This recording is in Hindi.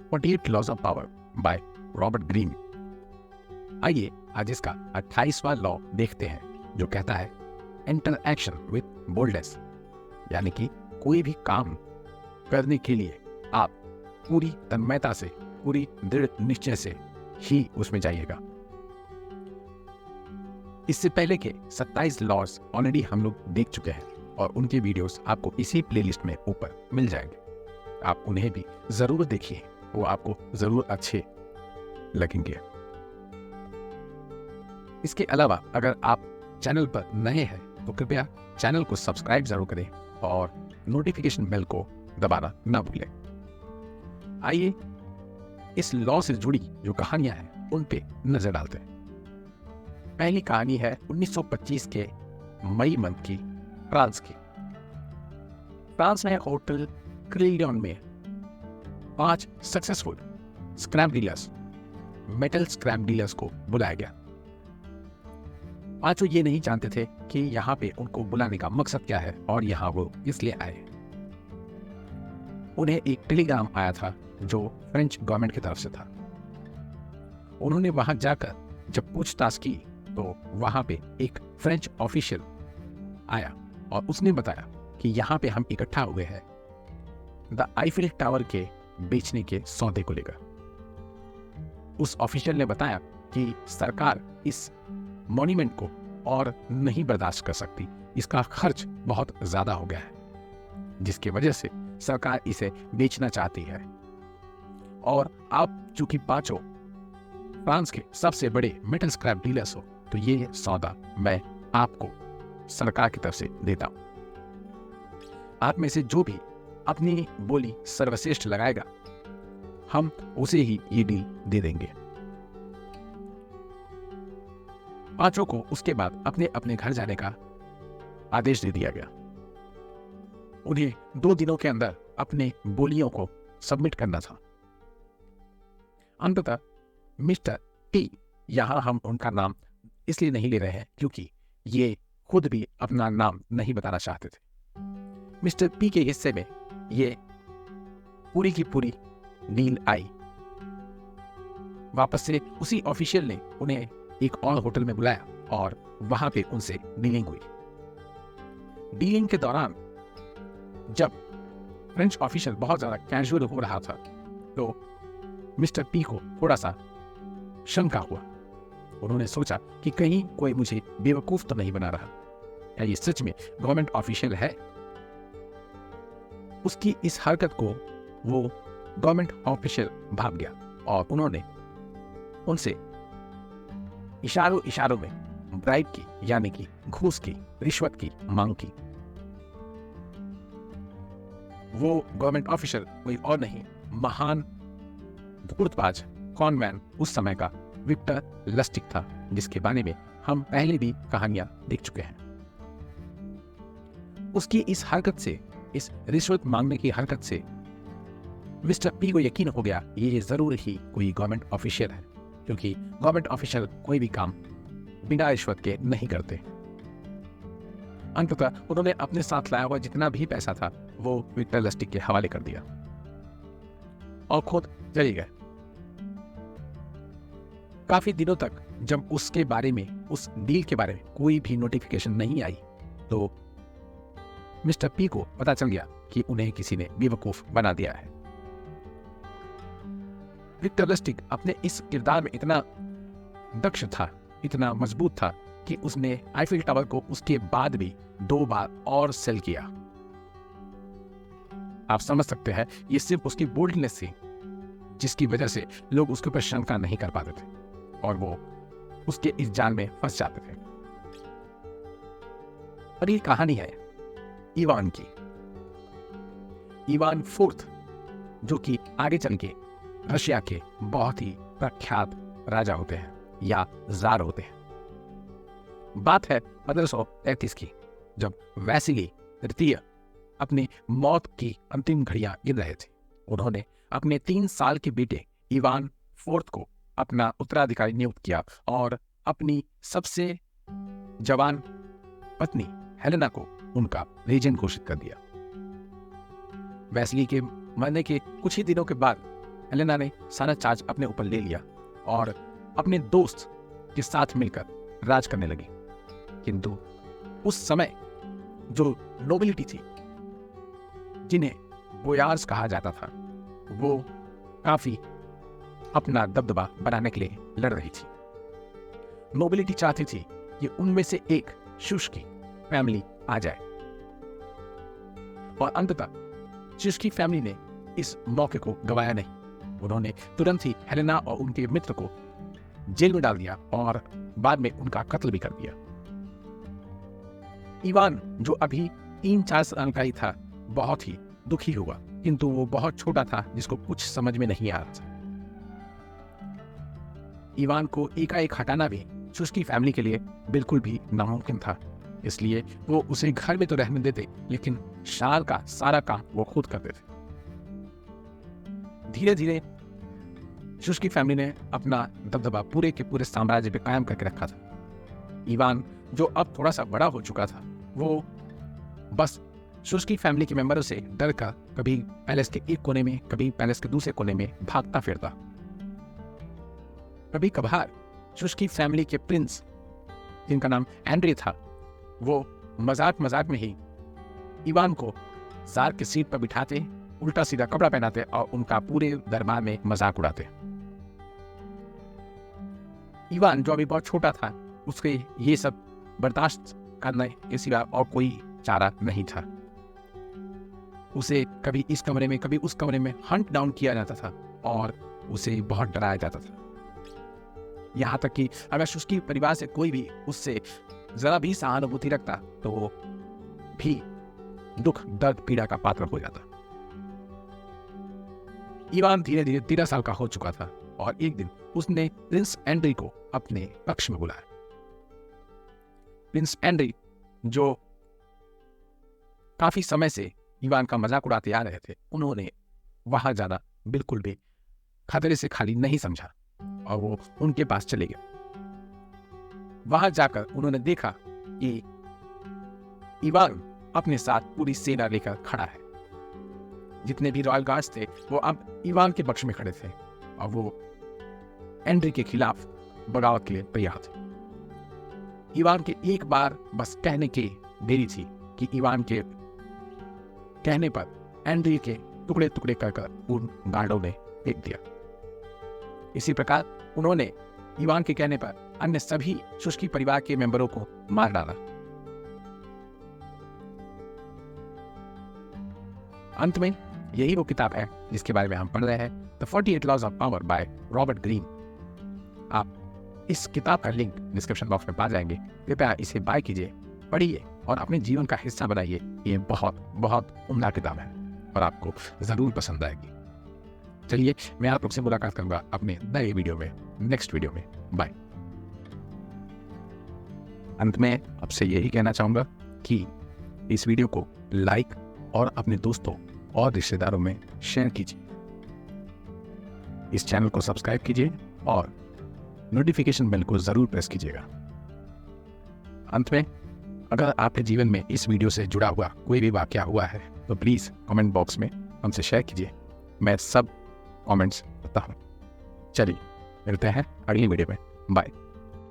48 laws of power by Robert Greene. आइए आज इसका 28वां लॉ देखते हैं जो कहता है एंटर एक्शन विथ बोल्डनेस, यानी कि कोई भी काम करने के लिए आप पूरी तन्मयता से, पूरी दृढ़ निश्चय से ही उसमें जाइएगा। इससे पहले के 27 लॉज ऑलरेडी हम लोग देख चुके हैं और उनके वीडियोस आपको इसी प्लेलिस्ट में ऊपर मिल जाएंगे। आप उन्हें भी जरूर देखिए, वो आपको जरूर अच्छे लगेंगे। इसके अलावा अगर आप चैनल पर नए हैं तो कृपया चैनल को सब्सक्राइब जरूर करें और नोटिफिकेशन बेल को दबाना ना भूलें। आइए इस लॉ से जुड़ी जो कहानियां हैं उन पे नजर डालते हैं। पहली कहानी है 1925 के मई मंथ की, फ्रांस की। फ्रांस में होटल क्रिलियन में 5 successful scrap dealers, metal scrap dealers को बुलाया गया। पांचों ये नहीं जानते थे कि यहाँ पे उनको बुलाने का मकसद क्या है और यहाँ वो इसलिए आए। उन्हें एक टेलीग्राम आया था जो फ्रेंच गवर्नमेंट की तरफ से था। उन्होंने वहां जाकर जब पूछताछ की तो वहां पे एक फ्रेंच ऑफिशियल आया और उसने बताया कि यहाँ पे हम इकट्ठा हुए हैं द आईफिल टावर के बेचने के सौदे को लेकर। उस ऑफिशियल ने बताया कि सरकार इस मॉन्यूमेंट को और नहीं बर्दाश्त कर सकती, इसका खर्च बहुत ज्यादा हो गया है, जिसकी वजह से सरकार इसे बेचना चाहती है। और आप चूंकि पांचों फ्रांस के सबसे बड़े मेटल स्क्रैप डीलर्स हो तो ये सौदा मैं आपको सरकार की तरफ से देता हूं। आप में से जो भी अपनी बोली सर्वश्रेष्ठ लगाएगा हम उसे ही ये डील दे देंगे। पांचों को उसके बाद अपने अपने घर जाने का आदेश दे दिया गया। उन्हें 2 दिनों के अंदर अपने बोलियों को सबमिट करना था। अंततः मिस्टर टी, यहां हम उनका नाम इसलिए नहीं ले रहे हैं क्योंकि ये खुद भी अपना नाम नहीं बताना चाहते थे। मिस्टर पी के हिस्से में ये पूरी की पूरी डील आई। वापस से उसी ऑफिशियल ने उन्हें एक और होटल में बुलाया और वहां पे उनसे डीलिंग हुई। डीलिंग के दौरान जब फ्रेंच ऑफिशियल बहुत ज्यादा कैजुअल हो रहा था तो मिस्टर पी को थोड़ा सा शंका हुआ। उन्होंने सोचा कि कहीं कोई मुझे बेवकूफ तो नहीं बना रहा, क्या ये सच में गवर्नमेंट ऑफिशियल है। उसकी इस हरकत को वो गवर्नमेंट ऑफिशियल भाग गया और उन्होंने उनसे इशारों इशारों में ब्राइब की, यानी कि घूस की, रिश्वत की मांग की। वो गवर्नमेंट ऑफिशियल कोई और नहीं, महान धूर्तबाज कॉनमैन उस समय का विक्टर लस्टिक था, जिसके बारे में हम पहले भी कहानियां देख चुके हैं। उसकी इस हरकत से, इस रिश्वत मांगने की हरकत से मिस्टर पी को यकीन हो गया ये जरूर ही कोई गवर्नमेंट ऑफिशियल है, क्योंकि गवर्नमेंट ऑफिशियल कोई भी काम बिना रिश्वत के नहीं करते। अंततः उन्होंने अपने साथ लाया हुआ जितना भी पैसा था वो विक्टर लस्टिक के हवाले कर दिया और खुद चले गए। काफी दिनों तक जब उसके बारे में, उस डील के बारे में कोई भी नोटिफिकेशन नहीं आई तो मिस्टर पी को पता चल गया कि उन्हें किसी ने बेवकूफ बना दिया है। विक्टर लस्टिक अपने इस किरदार में इतना दक्ष था, इतना मजबूत था कि उसने आईफिल टावर को उसके बाद भी 2 बार और सेल किया। आप समझ सकते हैं ये सिर्फ उसकी बोल्डनेस थी जिसकी वजह से लोग उसके ऊपर शंका नहीं कर पाते थे और वो उसके इस जाल में फंस जाते थे। और ये कहानी है इवान की। इवान फोर्थ, जो कि आगे चल के रशिया के बहुत ही प्रख्यात राजा होते हैं या जार होते हैं। बात है 1533 की, जब वैसिली तृतीय अपने मौत की अंतिम घड़ियां गिन रहे थे। उन्होंने अपने 3 साल के बेटे इवान फोर्थ को अपना उत्तराधिकारी नियुक्त किया और अपनी सबसे जवान पत्नी हेलेना को उनका रीजेंट घोषित कर दिया। वैसिली के मरने के कुछ ही दिनों के बाद हेलेना ने सारा चार्ज अपने ऊपर ले लिया और अपने दोस्त के साथ मिलकर राज करने लगी। किंतु उस समय जो नोबिलिटी थी, जिन्हें बोयार्स कहा जाता था, वो काफी अपना दबदबा बनाने के लिए लड़ रही थी। नोबिलिटी चाहती थी कि उनमें से एक शुष्की फैमिली आ जाए, और अंततः शुष्की फैमिली ने इस मौके को गवाया नहीं। उन्होंने तुरंत ही हेलेना और उनके मित्र को जेल में डाल दिया और बाद में उनका कत्ल भी कर दिया। इवान, जो अभी 3-4 साल का ही था, बहुत ही दुखी हुआ, किंतु वो बहुत छोटा था जिसको कुछ समझ में नहीं आ रहा था। इवान को एकाएक हटाना भी शुष्की फैमिली के लिए बिल्कुल भी नामुमकिन था, इसलिए वो उसे घर में तो रहने देते, लेकिन शाल का सारा काम वो खुद करते थे। धीरे धीरे शुष्की फैमिली ने अपना दबदबा पूरे के पूरे साम्राज्य पे कायम करके रखा था। इवान, जो अब थोड़ा सा बड़ा हो चुका था, वो बस शुष्की फैमिली के मेंबरों से डर कर कभी पैलेस के एक कोने में, कभी पैलेस के दूसरे कोने में भागता फिरता। कभी कभार शुष्की फैमिली के प्रिंस, जिनका नाम एंड्रे था, वो मजाक मजाक में ही इवान को जार की सीट पर बिठाते, उल्टा सीधा कपड़ा पहनाते और उनका पूरे दरबार में मजाक उड़ाते। इवान, जो अभी बहुत छोटा था, उसके ये सब बर्दाश्त करने के सिवा और कोई चारा नहीं था। उसे कभी इस कमरे में, कभी उस कमरे में हंट डाउन किया जाता था और उसे बहुत डराया जाता था। यहां तक कि अगर शुष्की परिवार से कोई भी उससे जरा भी सहानुभूति रखता तो वो भी दुख, दर्द, पीड़ा का पात्र हो जाता। इवान धीरे धीरे 13 साल का हो चुका था और एक दिन उसने प्रिंस एंड्री को अपने पक्ष में बुलाया। प्रिंस एंड्री, जो काफी समय से इवान का मजाक उड़ाते आ रहे थे, उन्होंने वहां जाना बिल्कुल भी खतरे से खाली नहीं समझा और वो उनके पास चले गए। वहां जाकर उन्होंने देखा कि इवान अपने साथ पूरी सेना लेकर खड़ा है। जितने भी रॉयल गार्ड्स थे वो अब इवान के पक्ष में खड़े थे और वो एंड्री के खिलाफ बगावत के लिए तैयार थे। इवान के एक बार बस कहने की देरी थी कि इवान के कहने पर एंड्री के टुकड़े टुकड़े कर उन गार्डों ने फेंक दिया। इसी प्रकार उन्होंने इवान के कहने पर अन्य सभी शुष्की परिवार के मेंबरों को मार डाला। अंत में यही वो किताब है जिसके बारे में हम पढ़ रहे हैं, the 48 laws of power by Robert Greene. आप इस किताब का लिंक डिस्क्रिप्शन बॉक्स में पा जाएंगे। कृपया इसे बाय कीजिए, पढ़िए और अपने जीवन का हिस्सा बनाइए। ये बहुत बहुत उम्दा किताब है और आपको जरूर पसंद आएगी। चलिए, मैं आप लोग से मुलाकात करूंगा अपने नए वीडियो में, नेक्स्ट वीडियो में। बाय। अंत में आपसे यही कहना चाहूंगा कि इस वीडियो को लाइक और अपने दोस्तों और रिश्तेदारों में शेयर कीजिए। इस चैनल को सब्सक्राइब कीजिए और नोटिफिकेशन बेल को जरूर प्रेस कीजिएगा। अंत में, अगर आपके जीवन में इस वीडियो से जुड़ा हुआ कोई भी वाकया हुआ है तो प्लीज कमेंट बॉक्स में हमसे शेयर कीजिए। मैं सब कमेंट्स पढ़ता हूँ। चलिए, मिलते हैं अगली वीडियो में। बाय।